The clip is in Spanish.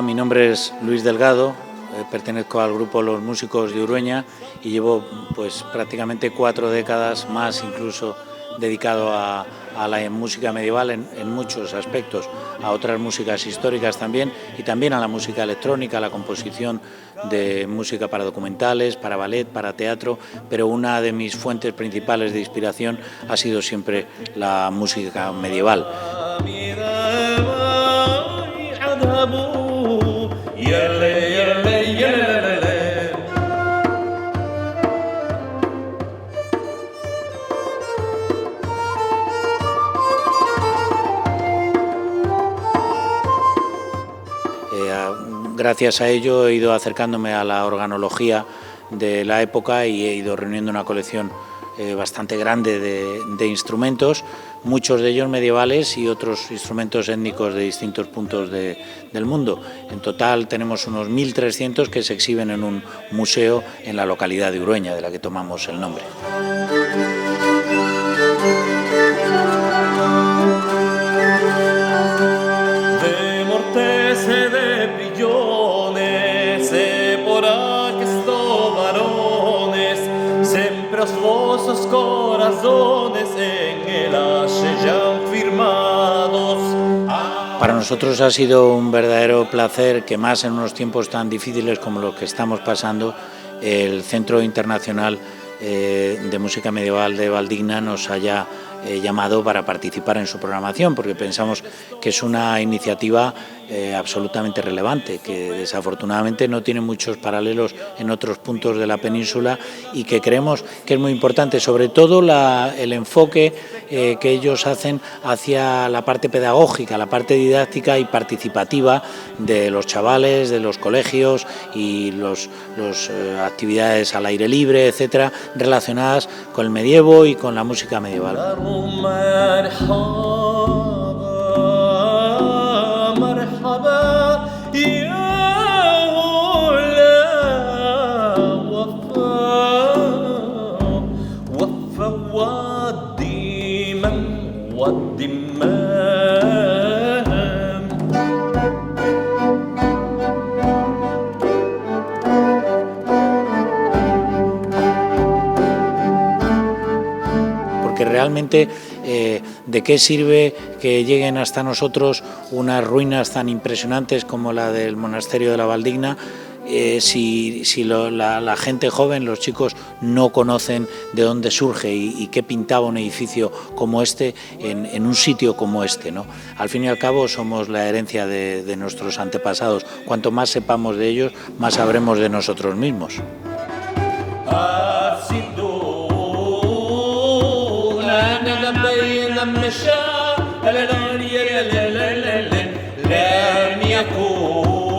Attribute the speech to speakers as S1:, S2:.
S1: Hola, mi nombre es Luis Delgado, pertenezco al grupo Los Músicos de Urueña y llevo pues prácticamente 4 décadas más incluso dedicado a la música medieval en muchos aspectos, a otras músicas históricas también y también a la música electrónica, a la composición de música para documentales, para ballet, para teatro, pero una de mis fuentes principales de inspiración ha sido siempre la música medieval. Gracias a ello he ido acercándome a la organología de la época y he ido reuniendo una colección bastante grande de instrumentos, muchos de ellos medievales y otros instrumentos étnicos de distintos puntos del mundo. En total tenemos unos 1.300 que se exhiben en un museo en la localidad de Urueña, de la que tomamos el nombre.
S2: Los vosos corazones en el hayan firmados.
S1: Para nosotros ha sido un verdadero placer que más en unos tiempos tan difíciles como los que estamos pasando, el Centro Internacional de Música Medieval de Valdigna nos haya llamado para participar en su programación, porque pensamos que es una iniciativa absolutamente relevante, que desafortunadamente no tiene muchos paralelos en otros puntos de la península y que creemos que es muy importante, sobre todo el enfoque que ellos hacen hacia la parte pedagógica, la parte didáctica y participativa de los chavales, de los colegios y las actividades al aire libre, etcétera, relacionadas con el medievo y con la música medieval. Porque realmente ¿de qué sirve que lleguen hasta nosotros unas ruinas tan impresionantes como la del monasterio de la Valdigna si la gente joven, los chicos, no conocen de dónde surge y qué pintaba un edificio como este en un sitio como este, ¿no? Al fin y al cabo somos la herencia de nuestros antepasados. Cuanto más sepamos de ellos, más sabremos de nosotros mismos.
S2: لم يكن